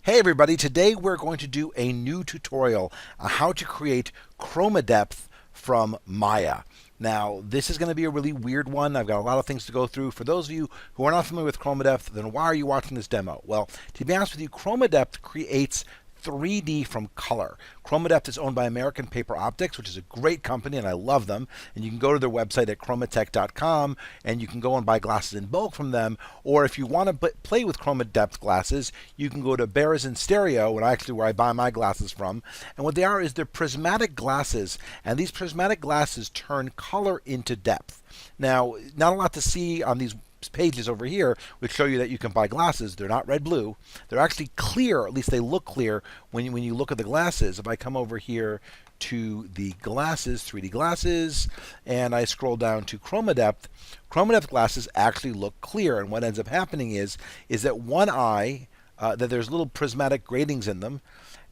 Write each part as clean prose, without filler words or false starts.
Hey everybody, today we're going to do a new tutorial on how to create Chromadepth from Maya. Now, this is going to be a really weird one. I've got a lot of things to go through. For those of you who are not familiar with Chromadepth, then why are you watching this demo? Well, to be honest with you, Chromadepth creates 3D from color. Chromadepth is owned by American Paper Optics, which is a great company, and I love them. And you can go to their website at chromatech.com, and you can go and buy glasses in bulk from them. Or if you want to play with Chromadepth glasses, you can go to Bears in Stereo, where I buy my glasses from. And what they are is they're prismatic glasses, and these prismatic glasses turn color into depth. Now, not a lot to see on these pages over here which show you that you can buy glasses. They're not red blue. They're actually clear, at least they look clear when you look at the glasses. If I come over here to the glasses, 3D glasses, and I scroll down to Chromadepth, Chromadepth glasses actually look clear, and what ends up happening is that one eye, that there's little prismatic gratings in them.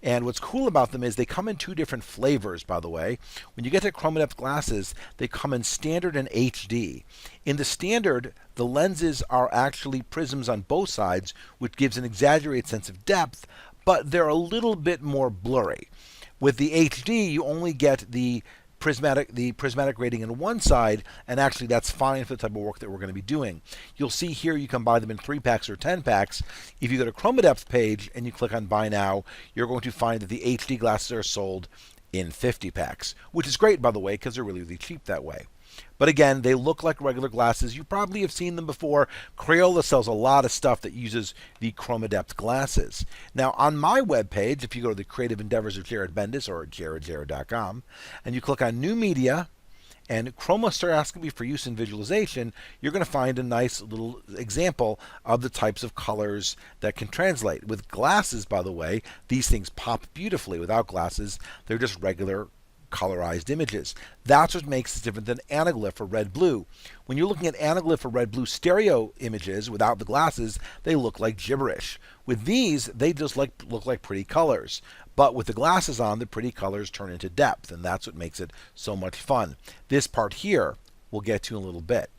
And what's cool about them is they come in two different flavors, by the way. When you get to Chromadepth glasses, they come in standard and HD. In the standard, the lenses are actually prisms on both sides, which gives an exaggerated sense of depth, but they're a little bit more blurry. With the HD, you only get the prismatic rating in one side, and actually that's fine for the type of work that we're going to be doing. You'll see here you can buy them in 3-packs or 10-packs. If you go to Chromadepth page and you click on Buy Now, you're going to find that the HD glasses are sold in 50-packs, which is great, by the way, because they're really, really cheap that way. But again, they look like regular glasses. You probably have seen them before. Crayola sells a lot of stuff that uses the Chromadepth glasses. Now, on my webpage, if you go to the Creative Endeavors of Jared Bendis or jaredjared.com, and you click on New Media, and Chromostaroscopy for use in visualization, you're going to find a nice little example of the types of colors that can translate. With glasses, by the way, these things pop beautifully. Without glasses, they're just regular colorized images. That's what makes it different than anaglyph or red-blue. When you're looking at anaglyph or red-blue stereo images without the glasses, they look like gibberish. With these, they just look like pretty colors. But with the glasses on, the pretty colors turn into depth, and that's what makes it so much fun. This part here we'll get to in a little bit.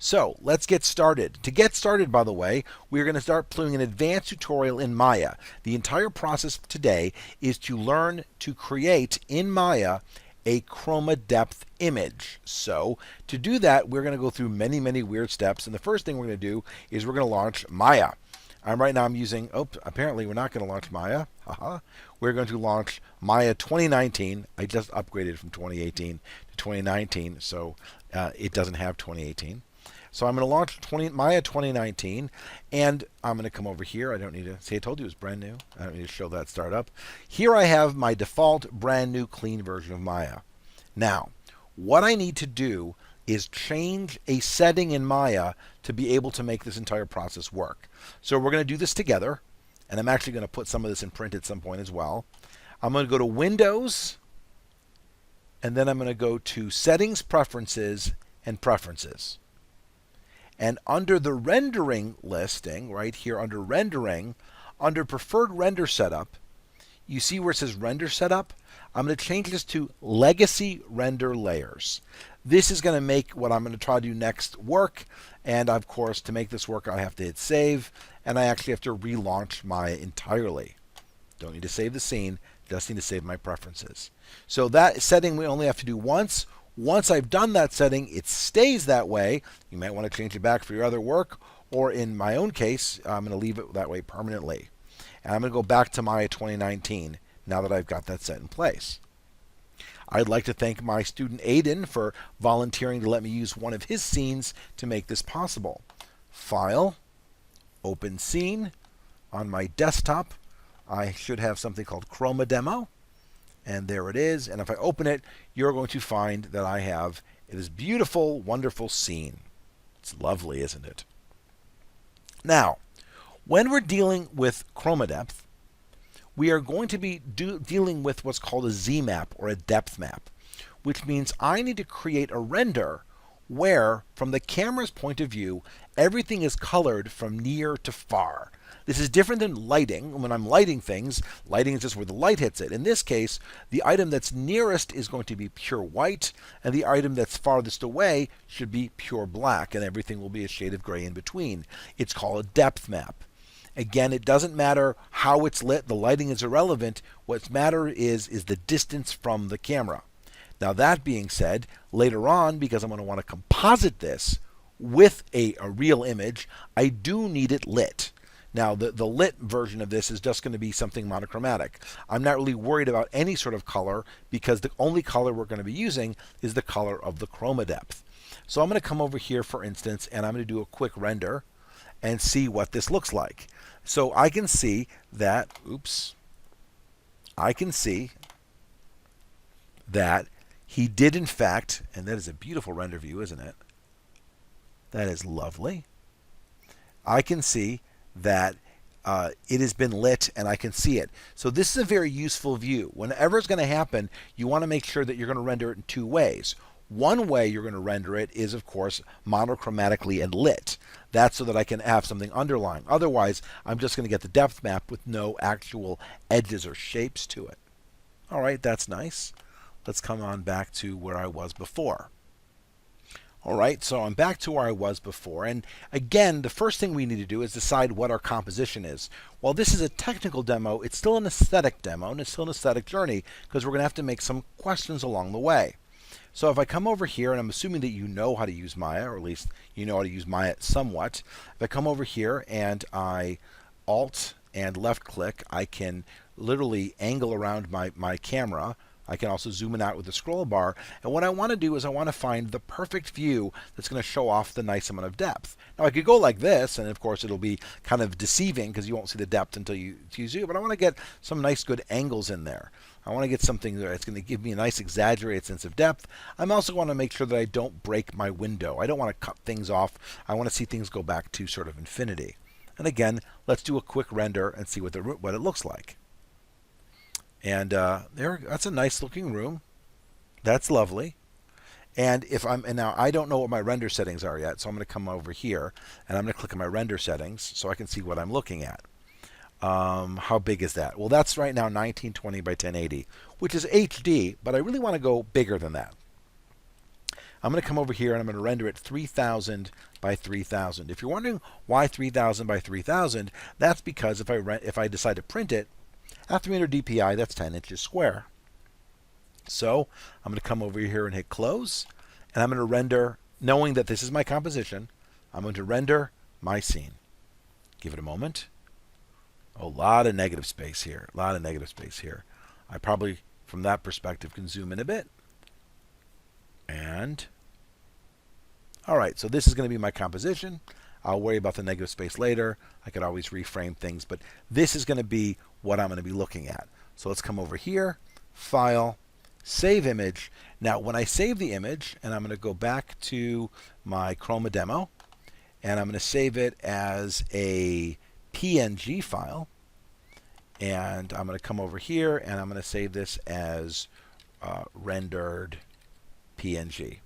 So let's get started. To get started, by the way, we're going to start doing an advanced tutorial in Maya. The entire process today is to learn to create in Maya a Chromadepth image. So to do that, we're going to go through many, many weird steps. And the first thing we're going to do is we're going to launch Maya. Right now I'm using, apparently we're not going to launch Maya. We're going to launch Maya 2019. I just upgraded from 2018 to 2019, so it doesn't have 2018. So I'm going to launch Maya 2019, and I'm going to come over here. I don't need to say I told you it was brand new. I don't need to show that startup. Here I have my default brand new clean version of Maya. Now, what I need to do is change a setting in Maya to be able to make this entire process work. So we're going to do this together, and I'm actually going to put some of this in print at some point as well. I'm going to go to Windows, and then I'm going to go to Settings, Preferences, and Preferences. And under the rendering listing, right here under rendering, under preferred render setup, you see where it says render setup? I'm going to change this to legacy render layers. This is going to make what I'm going to try to do next work. And of course, to make this work, I have to hit save. And I actually have to relaunch Maya entirely. Don't need to save the scene, just need to save my preferences. So that setting we only have to do once. Once I've done that setting, it stays that way. You might want to change it back for your other work, or in my own case, I'm going to leave it that way permanently. And I'm going to go back to Maya 2019 now that I've got that set in place. I'd like to thank my student Aiden for volunteering to let me use one of his scenes to make this possible. File, Open Scene. On my desktop, I should have something called Chroma Demo. And there it is. And if I open it, you're going to find that I have this beautiful, wonderful scene. It's lovely, isn't it? Now, when we're dealing with Chromadepth, we are going to be dealing with what's called a Z-map or a depth map, which means I need to create a render where, from the camera's point of view, everything is colored from near to far. This is different than lighting. When I'm lighting things, lighting is just where the light hits it. In this case, the item that's nearest is going to be pure white, and the item that's farthest away should be pure black, and everything will be a shade of gray in between. It's called a depth map. Again, it doesn't matter how it's lit. The lighting is irrelevant. What's matter is the distance from the camera. Now that being said, later on, because I'm going to want to composite this with a real image, I do need it lit. Now, the lit version of this is just going to be something monochromatic. I'm not really worried about any sort of color because the only color we're going to be using is the color of the chroma depth. So I'm going to come over here, for instance, and I'm going to do a quick render and see what this looks like. So I can see that, I can see that he did in fact, and that is a beautiful render view, isn't it? That is lovely. I can see that it has been lit and I can see it. So this is a very useful view. Whenever it's going to happen, you want to make sure that you're going to render it in two ways. One way you're going to render it is, of course, monochromatically and lit. That's so that I can have something underlying. Otherwise, I'm just going to get the depth map with no actual edges or shapes to it. All right, that's nice. Let's come on back to where I was before. All right, so I'm back to where I was before. And again, the first thing we need to do is decide what our composition is. While this is a technical demo, it's still an aesthetic demo, and it's still an aesthetic journey because we're going to have to make some questions along the way. So if I come over here, and I'm assuming that you know how to use Maya, or at least you know how to use Maya somewhat. If I come over here and I Alt and left click, I can literally angle around my camera. I can also zoom in out with the scroll bar. And what I want to do is I want to find the perfect view that's going to show off the nice amount of depth. Now I could go like this, and of course it'll be kind of deceiving because you won't see the depth until you zoom, but I want to get some nice good angles in there. I want to get something that's going to give me a nice exaggerated sense of depth. I'm also want to make sure that I don't break my window. I don't want to cut things off. I want to see things go back to sort of infinity. And again, let's do a quick render and see what it looks like. And that's a nice looking room. That's lovely. And now I don't know what my render settings are yet, so I'm going to come over here and I'm going to click on my render settings so I can see what I'm looking at. How big is that? Well, that's right now 1920 by 1080, which is HD, but I really want to go bigger than that. I'm going to come over here and I'm going to render it 3000 by 3000. If you're wondering why 3000 by 3000, that's because if I decide to print it at 300 dpi, that's 10 inches square. So I'm going to come over here and hit close, and I'm going to render, knowing that this is my composition, I'm going to render my scene. Give it a moment. A lot of negative space here. A lot of negative space here. I probably, from that perspective, can zoom in a bit. And, all right, so this is going to be my composition. I'll worry about the negative space later. I could always reframe things, but this is going to be what I'm going to be looking at. So let's come over here, File, Save Image. Now, when I save the image, and I'm going to go back to my Chroma demo, and I'm going to save it as a PNG file, and I'm going to come over here, and I'm going to save this as rendered PNG.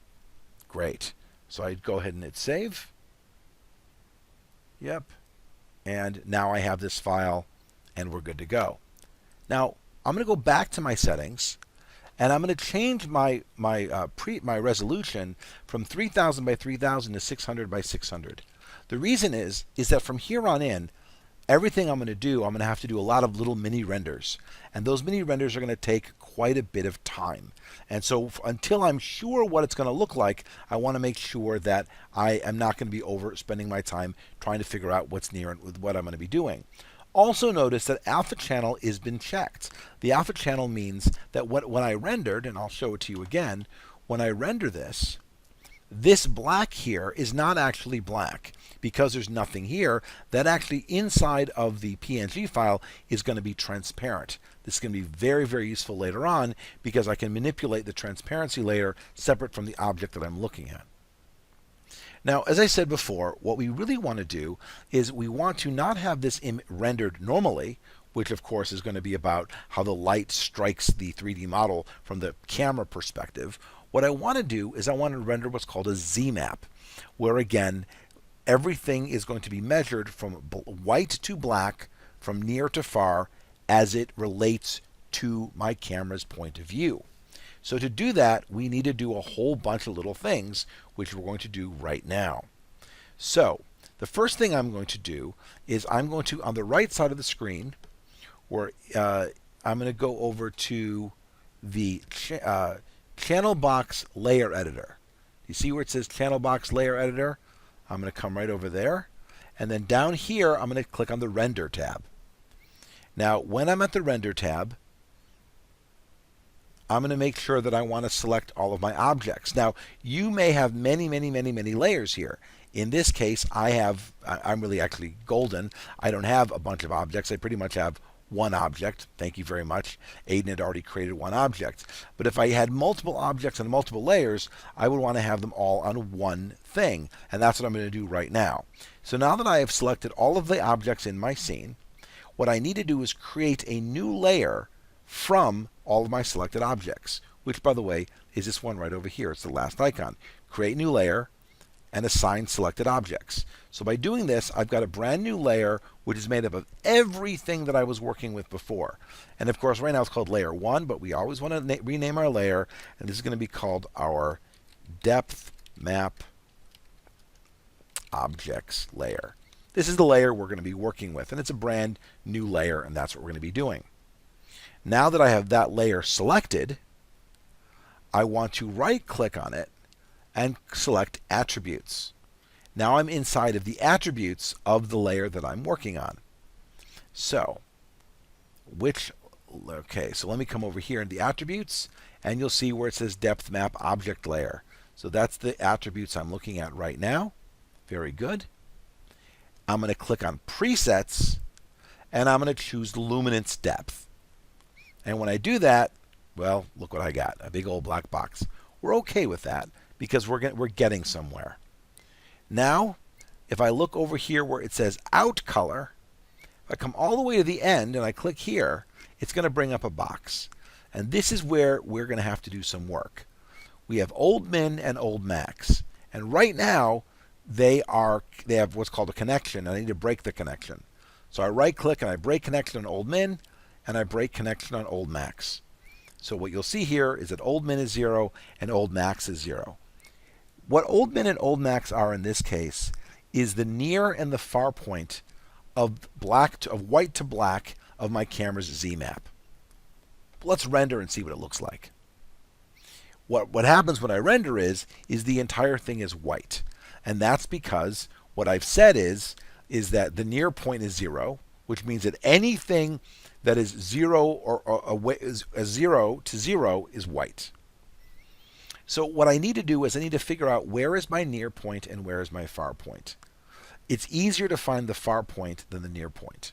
Great. So I'd go ahead and hit Save. Yep. And now I have this file and we're good to go. Now I'm going to go back to my settings and I'm going to change my resolution from 3000 by 3000 to 600 by 600. The reason is that from here on in, everything I'm going to do, I'm going to have to do a lot of little mini renders. And those mini renders are going to take quite a bit of time. And so until I'm sure what it's going to look like, I want to make sure that I am not going to be overspending my time trying to figure out what's near and what I'm going to be doing. Also notice that alpha channel has been checked. The alpha channel means that when I rendered, and I'll show it to you again, when I render this, this black here is not actually black because there's nothing here. That actually inside of the PNG file is going to be transparent. This is going to be very, very useful later on because I can manipulate the transparency layer separate from the object that I'm looking at. Now, as I said before, what we really want to do is we want to not have this rendered normally, which of course is going to be about how the light strikes the 3D model from the camera perspective. What I want to do is I want to render what's called a Z-map, where again, everything is going to be measured from white to black, from near to far, as it relates to my camera's point of view. So to do that, we need to do a whole bunch of little things, which we're going to do right now. So the first thing I'm going to do is I'm going to, on the right side of the screen, where I'm going to go over to the channel box layer editor. You see where it says channel box layer editor? I'm going to come right over there. And then down here, I'm going to click on the render tab. Now, when I'm at the render tab, I'm going to make sure that I want to select all of my objects. Now, you may have many layers here. In this case, I'm really actually golden. I don't have a bunch of objects. I pretty much have one object. Thank you very much. Aiden had already created one object. But if I had multiple objects and multiple layers, I would want to have them all on one thing. And that's what I'm going to do right now. So now that I have selected all of the objects in my scene, what I need to do is create a new layer from all of my selected objects, which, by the way, is this one right over here. It's the last icon. Create new layer and assign selected objects. So by doing this, I've got a brand new layer which is made up of everything that I was working with before. And of course, right now it's called layer 1, but we always want to rename our layer, and this is going to be called our depth map objects layer. This is the layer we're going to be working with, and it's a brand new layer, and that's what we're going to be doing. Now that I have that layer selected, I want to right-click on it and select Attributes. Now I'm inside of the attributes of the layer that I'm working on. So, so let me come over here in the attributes, and you'll see where it says Depth Map Object Layer. So that's the attributes I'm looking at right now. Very good. I'm going to click on Presets, and I'm going to choose Luminance Depth. And when I do that, well, look what I got, a big old black box. We're okay with that because we're getting somewhere. Now, if I look over here where it says Out Color, if I come all the way to the end and I click here, it's going to bring up a box. And this is where we're going to have to do some work. We have Old Min and Old Max. And right now, they have what's called a connection, and I need to break the connection. So I right-click and I break connection on Old Min, and I break connection on Old Max. So what you'll see here is that Old Min is 0 and Old Max is 0. What Old Min and Old Max are in this case is the near and the far point of white to black of my camera's Z-map. Let's render and see what it looks like. What happens when I render is the entire thing is white. And that's because what I've said is that the near point is 0, which means that anything that is 0 or 0 to 0 is white. So what I need to do is I need to figure out where is my near point and where is my far point. It's easier to find the far point than the near point.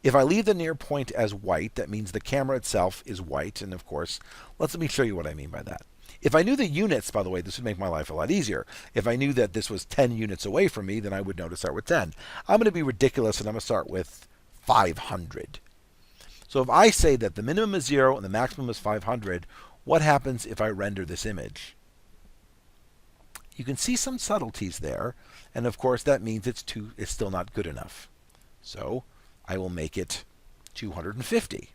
If I leave the near point as white, that means the camera itself is white. And of course, let me show you what I mean by that. If I knew the units, by the way, this would make my life a lot easier. If I knew that this was 10 units away from me, then I would know to start with 10. I'm going to be ridiculous, and I'm going to start with 500. So if I say that the minimum is 0 and the maximum is 500, what happens if I render this image? You can see some subtleties there, and of course that means it's still not good enough. So I will make it 250.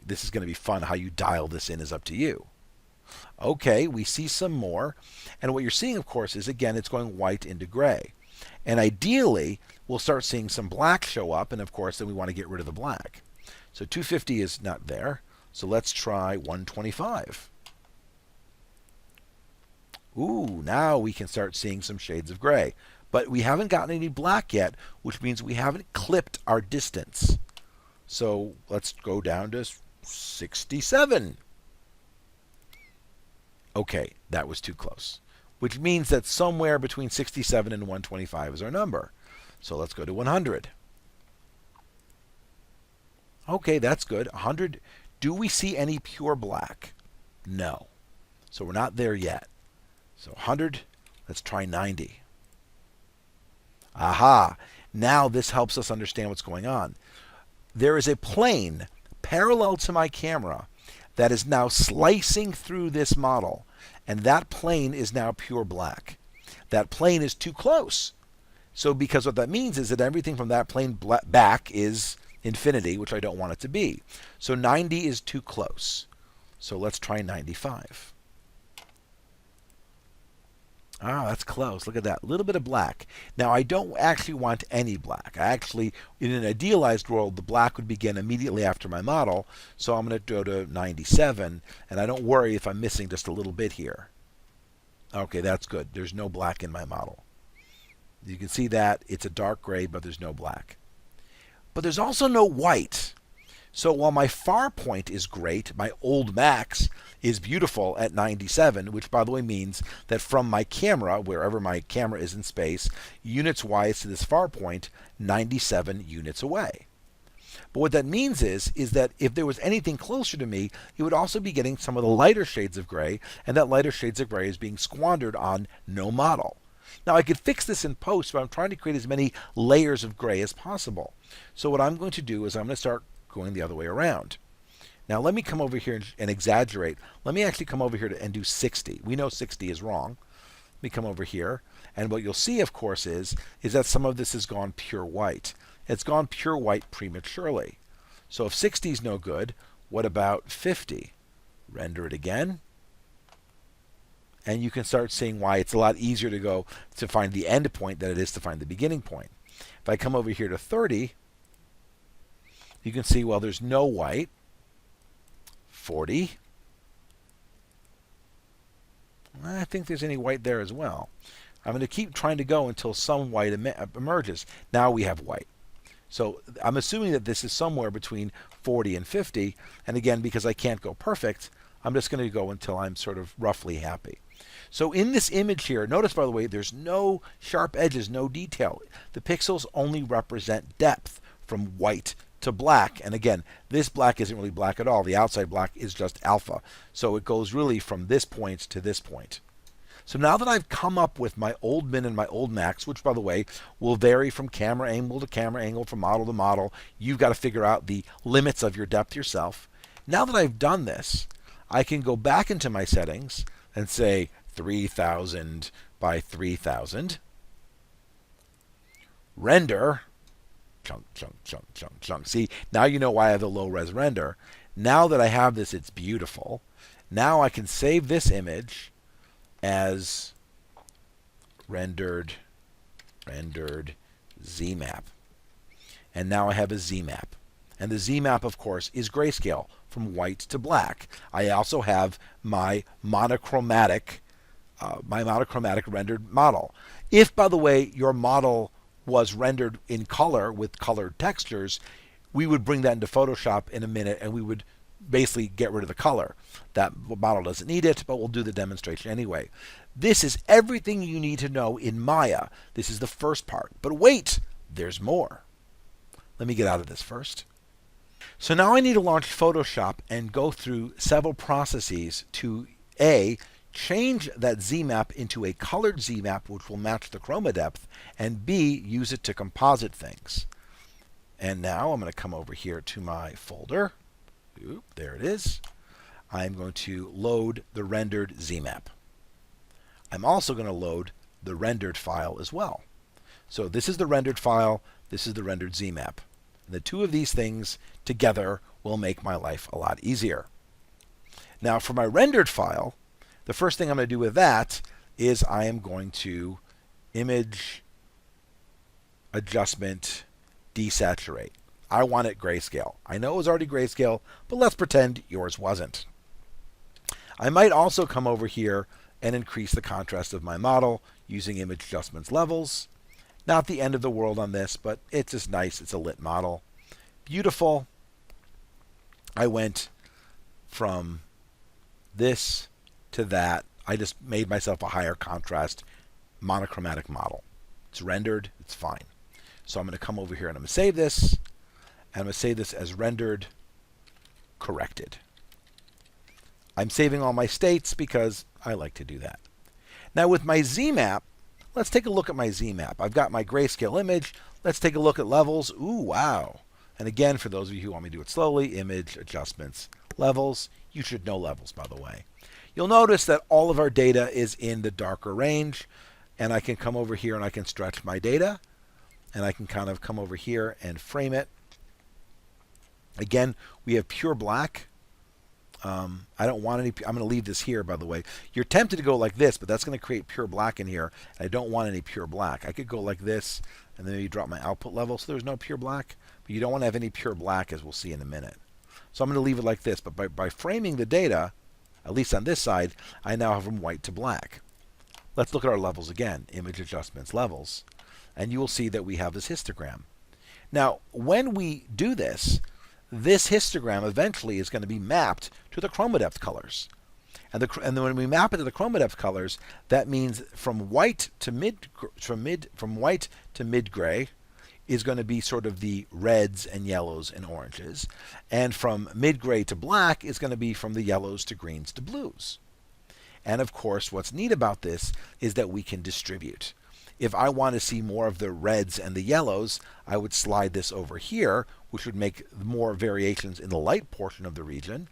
This is going to be fun. How you dial this in is up to you. Okay, we see some more. And what you're seeing, of course, is, again, it's going white into gray. And ideally, we'll start seeing some black show up. And, of course, then we want to get rid of the black. So 250 is not there. So let's try 125. Ooh, now we can start seeing some shades of gray. But we haven't gotten any black yet, which means we haven't clipped our distance. So let's go down to 67. Okay, that was too close, which means that somewhere between 67 and 125 is our number. So let's go to 100. Okay, that's good. 100. Do we see any pure black? No. So we're not there yet. So 100, let's try 90. Aha! Now this helps us understand what's going on. There is a plane parallel to my camera that is now slicing through this model, and that plane is now pure black. That plane is too close. So because what that means is that everything from that plane back is infinity, which I don't want it to be. So 90 is too close. So let's try 95. Ah, that's close. Look at that. A little bit of black. Now, I don't actually want any black. I actually, in an idealized world, the black would begin immediately after my model. So I'm going to go to 97, and I don't worry if I'm missing just a little bit here. Okay, that's good. There's no black in my model. You can see that. It's a dark gray, but there's no black. But there's also no white. So while my far point is great, my old max is beautiful at 97, which by the way means that from my camera, wherever my camera is in space, units wise to this far point, 97 units away. But what that means is that if there was anything closer to me, it would also be getting some of the lighter shades of gray, and that lighter shades of gray is being squandered on no model. Now I could fix this in post, but I'm trying to create as many layers of gray as possible. So what I'm going to do is I'm going to start going the other way around. Now let me come over here and exaggerate. Let me actually come over here and do 60. We know 60 is wrong. Let me come over here, and what you'll see, of course, is that some of this has gone pure white. It's gone pure white prematurely. So if 60 is no good, what about 50? Render it again. And you can start seeing why it's a lot easier to find the end point than it is to find the beginning point. If I come over here to 30, you can see, well, there's no white. 40. I think there's any white there as well. I'm going to keep trying to go until some white emerges. Now we have white. So I'm assuming that this is somewhere between 40 and 50. And again, because I can't go perfect, I'm just going to go until I'm sort of roughly happy. So in this image here, notice, by the way, there's no sharp edges, no detail. The pixels only represent depth from white to black. And again, this black isn't really black at all. The outside black is just alpha. So it goes really from this point to this point. So now that I've come up with my old min and my old max, which, by the way, will vary from camera angle to camera angle, from model to model, you've got to figure out the limits of your depth yourself. Now that I've done this, I can go back into my settings and say 3000 by 3000. Render. Chunk, chunk, chunk, chunk, chunk. See, now you know why I have the low-res render. Now that I have this, it's beautiful. Now I can save this image as rendered ZMap. And now I have a ZMap. And the ZMap, of course, is grayscale from white to black. I also have my monochromatic rendered model. If, by the way, your model was rendered in color with colored textures, we would bring that into Photoshop in a minute and we would basically get rid of the color. That model doesn't need it, but we'll do the demonstration anyway. This is everything you need to know in Maya. This is the first part. But wait, there's more. Let me get out of this first. So now I need to launch Photoshop and go through several processes to A, change that ZMap into a colored ZMap which will match the Chromadepth, and B, use it to composite things. And now I'm going to come over here to my folder. Oop, there it is. I'm going to load the rendered ZMap. I'm also going to load the rendered file as well. So this is the rendered file, this is the rendered ZMap. And the two of these things together will make my life a lot easier. Now for my rendered file, the first thing I'm going to do with that is I am going to image adjustment desaturate. I want it grayscale. I know it was already grayscale, but let's pretend yours wasn't. I might also come over here and increase the contrast of my model using image adjustments levels. Not the end of the world on this, but it's just nice. It's a lit model. Beautiful. I went from this to that. I just made myself a higher contrast monochromatic model. It's rendered. It's fine. So I'm going to come over here and I'm going to save this. And I'm going to save this as rendered corrected. I'm saving all my states because I like to do that. Now with my ZMap, let's take a look at my ZMap. I've got my grayscale image. Let's take a look at levels. Ooh, wow. And again, for those of you who want me to do it slowly, image adjustments levels. You should know levels, by the way. You'll notice that all of our data is in the darker range. And I can come over here and I can stretch my data. And I can kind of come over here and frame it. Again, we have pure black. I don't want any. I'm going to leave this here, by the way. You're tempted to go like this, but that's going to create pure black in here. I don't want any pure black. I could go like this, and then maybe drop my output level so there's no pure black. But you don't want to have any pure black, as we'll see in a minute. So I'm going to leave it like this. But by framing the data, at least on this side, I now have from white to black. Let's look at our levels again. Image adjustments, levels. And you will see that we have this histogram. Now, when we do this, this histogram eventually is going to be mapped to the Chromadepth colors. And then when we map it to the Chromadepth colors, that means from white to mid gray is going to be sort of the reds and yellows and oranges, and from mid gray to black is going to be from the yellows to greens to blues. And of course, what's neat about this is that we can distribute. If I want to see more of the reds and the yellows, I would slide this over here, which would make more variations in the light portion of the region.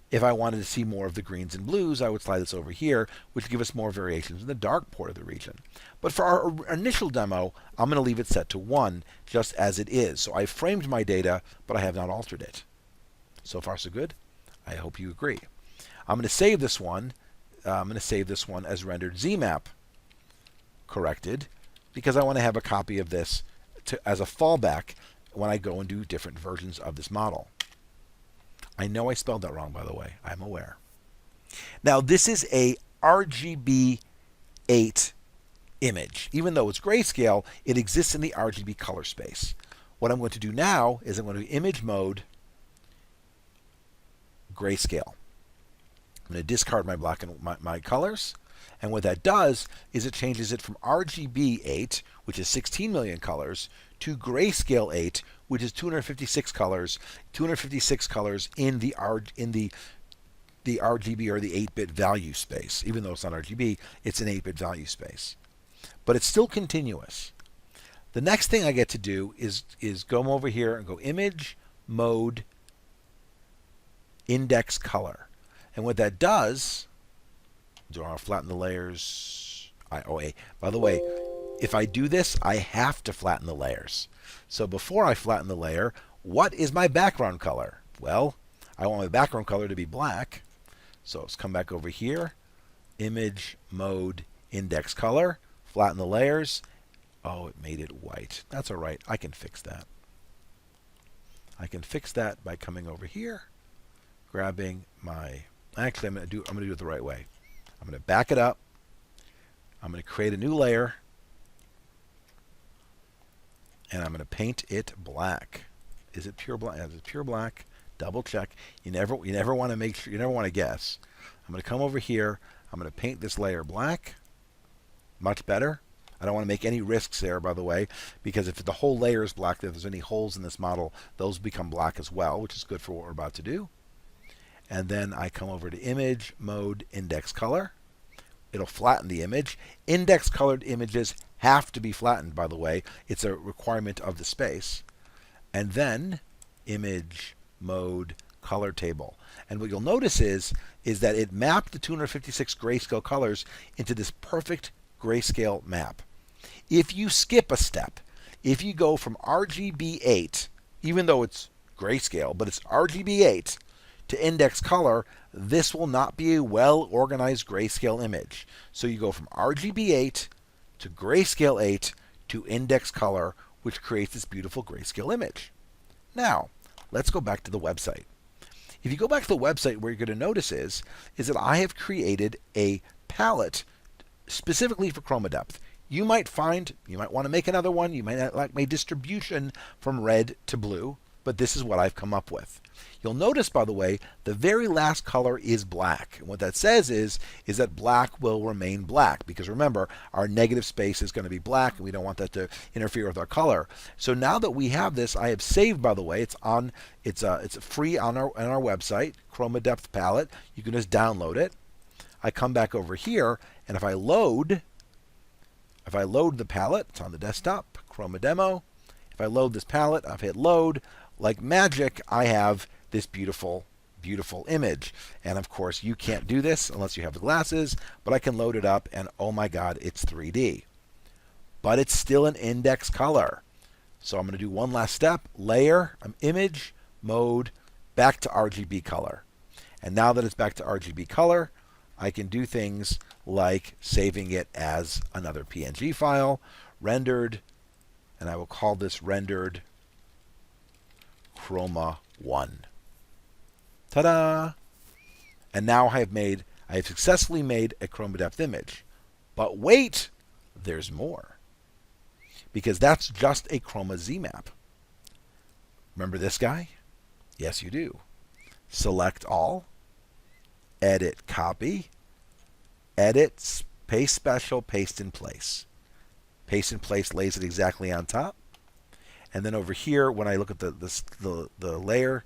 If I wanted to see more of the greens and blues, I would slide this over here, which would give us more variations in the dark part of the region. But for our initial demo, I'm going to leave it set to 1, just as it is. So I framed my data, but I have not altered it. So far, so good. I hope you agree. I'm going to save this one. I'm going to save this one as rendered ZMap corrected, because I want to have a copy of this as a fallback when I go and do different versions of this model. I know I spelled that wrong, by the way. I'm aware. Now, this is a RGB 8 image. Even though it's grayscale, it exists in the RGB color space. What I'm going to do now is I'm going to do image mode grayscale. I'm going to discard my black and my colors. And what that does is it changes it from RGB 8, which is 16 million colors, to grayscale 8, which is 256 colors. 256 colors in the RGB or the 8-bit value space. Even though it's not RGB, it's an 8-bit value space. But it's still continuous. The next thing I get to do is go over here and go Image, Mode, Index Color. And what that does, do I want to flatten the layers? By the way, if I do this, I have to flatten the layers. So before I flatten the layer, what is my background color? Well, I want my background color to be black. So let's come back over here, Image, Mode, Index Color, flatten the layers. Oh, it made it white. That's all right. I can fix that. I can fix that by coming over here, grabbing my. Actually, I'm going to do it the right way. I'm going to back it up. I'm going to create a new layer, and I'm going to paint it black. Is it pure black? Is it pure black? Double check. You never want to make sure. You never want to guess. I'm going to come over here. I'm going to paint this layer black. Much better. I don't want to make any risks there, by the way, because if the whole layer is black, if there's any holes in this model, those become black as well, which is good for what we're about to do. And then I come over to Image, Mode, Index Color. It'll flatten the image. Index colored images have to be flattened, by the way. It's a requirement of the space. And then Image, Mode, Color Table. And what you'll notice is that it mapped the 256 grayscale colors into this perfect grayscale map. If you skip a step, if you go from RGB 8, even though it's grayscale, but it's RGB 8, to index color, this will not be a well-organized grayscale image. So you go from RGB 8 to grayscale 8 to index color, which creates this beautiful grayscale image. Now, let's go back to the website. If you go back to the website, what you're going to notice is that I have created a palette specifically for Chromadepth. You might want to make another one. You might not like my distribution from red to blue, but this is what I've come up with. You'll notice, by the way, the very last color is black. And what that says is that black will remain black, because remember, our negative space is going to be black, and we don't want that to interfere with our color. So now that we have this, I have saved, by the way, it's free on our website, Chromadepth palette. You can just download it. I come back over here, and if I load the palette, it's on the desktop, Chroma Demo. If I load this palette, I've hit load. Like magic, I have this beautiful, beautiful image. And of course, you can't do this unless you have the glasses, but I can load it up, and oh my God, it's 3D. But it's still an index color. So I'm going to do one last step, layer, image, mode, back to RGB color. And now that it's back to RGB color, I can do things like saving it as another PNG file, rendered, and I will call this rendered Chroma 1. Ta-da! And now I have successfully made a Chromadepth image. But wait, there's more. Because that's just a Chroma Z map. Remember this guy? Yes, you do. Select all, edit copy, edit, paste special, paste in place. Paste in place lays it exactly on top. And then over here, when I look at the layer,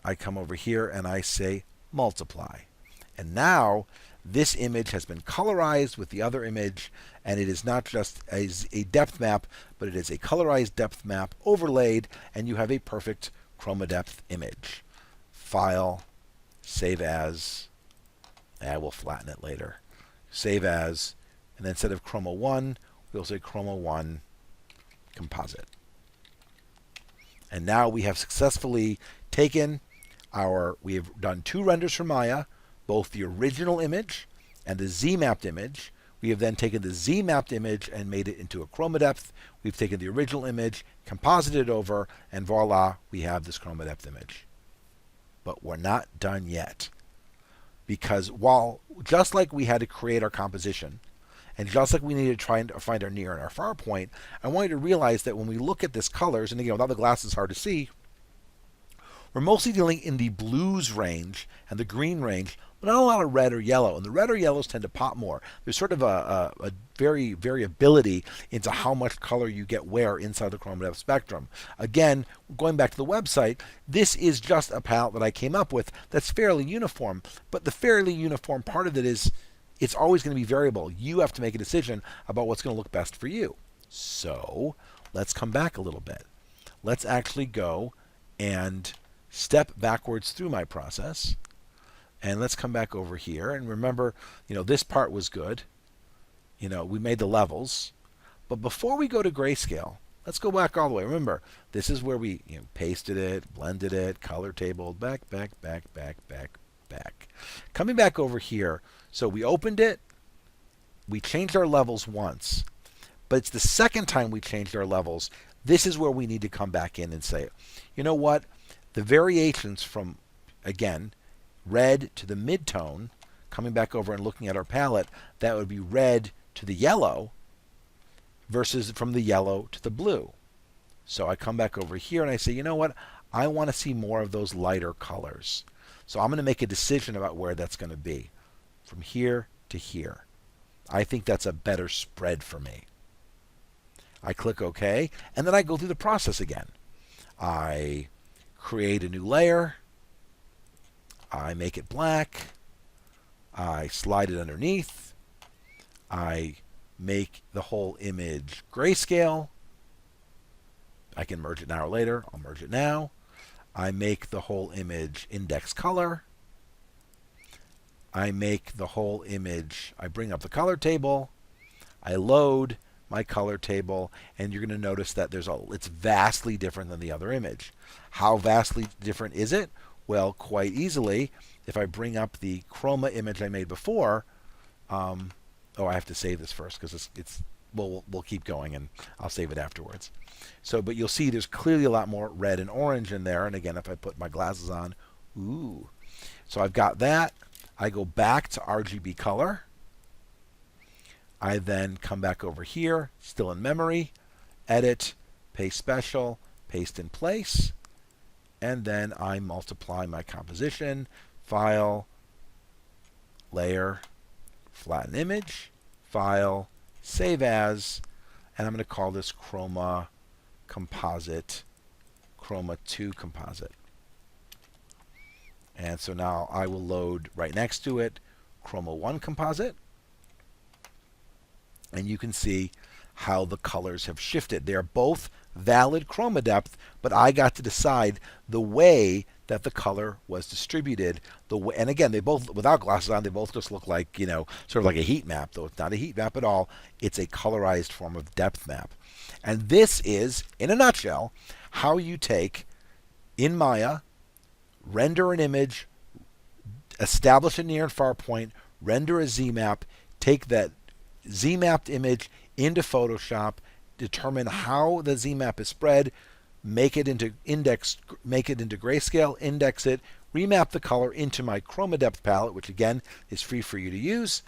I come over here and I say multiply. And now this image has been colorized with the other image, and it is not just a depth map, but it is a colorized depth map overlaid, and you have a perfect Chromadepth image. File, save as, and we'll flatten it later. Save as, and then instead of Chroma 1, we'll say Chroma 1 composite. And now we have successfully taken we have done 2 renders for Maya, both the original image and the Z-mapped image. We have then taken the Z-mapped image and made it into a Chromadepth. We've taken the original image, composited it over, and voila, we have this Chromadepth image. But we're not done yet. Because just like we had to create our composition, and just like we needed to try and find our near and our far point, I want you to realize that when we look at this colors, and again, without the glasses, it's hard to see, we're mostly dealing in the blues range and the green range, but not a lot of red or yellow. And the red or yellows tend to pop more. There's sort of a variability into how much color you get where inside the Chromadepth spectrum. Again, going back to the website, this is just a palette that I came up with that's fairly uniform. But the fairly uniform part of it is it's always going to be variable. You have to make a decision about what's going to look best for you. So let's come back a little bit. Let's actually go and step backwards through my process. And let's come back over here. And remember, this part was good. We made the levels. But before we go to grayscale, let's go back all the way. Remember, this is where we pasted it, blended it, color tabled, back. Coming back over here, so we opened it, we changed our levels once, but it's the second time we changed our levels. This is where we need to come back in and say, you know what? The variations from, again, red to the mid-tone, coming back over and looking at our palette, that would be red to the yellow versus from the yellow to the blue. So I come back over here and I say, you know what? I want to see more of those lighter colors. So I'm going to make a decision about where that's going to be. From here to here. I think that's a better spread for me. I click OK, and then I go through the process again. I create a new layer. I make it black. I slide it underneath. I make the whole image grayscale. I can merge it now or later. I'll merge it now. I make the whole image index color. I make the whole image, I bring up the color table. I load my color table, and you're going to notice that it's vastly different than the other image. How vastly different is it? Well, quite easily, if I bring up the Chroma image I made before, I have to save this first because we'll keep going and I'll save it afterwards. So, but you'll see there's clearly a lot more red and orange in there. And again, if I put my glasses on, ooh. So I've got that. I go back to RGB color. I then come back over here, still in memory, edit, paste special, paste in place, and then I multiply my composition, file, layer, flatten image, file, save as, and I'm going to call this Chroma composite, Chroma 2 composite. And so now I will load right next to it Chroma 1 composite. And you can see how the colors have shifted. They are both valid Chromadepth, but I got to decide the way that the color was distributed. And again, they both, without glasses on, they both just look like, sort of like a heat map, though it's not a heat map at all. It's a colorized form of depth map. And this is, in a nutshell, how you take, in Maya, render an image, establish a near and far point, render a Z-map, take that Z-mapped image into Photoshop, determine how the Z-map is spread, make it into grayscale, index it, remap the color into my Chromadepth palette, which again is free for you to use,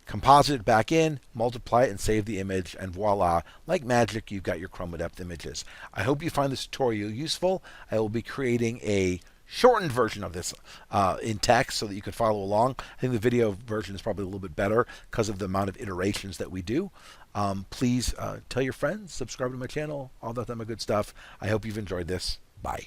composite it back in, multiply it, and save the image, and voila, like magic, you've got your Chromadepth images. I hope you find this tutorial useful. I will be creating a shortened version of this in text so that you can follow along. I think the video version is probably a little bit better because of the amount of iterations that we do. Please tell your friends, subscribe to my channel, all that good stuff. I hope you've enjoyed this. Bye.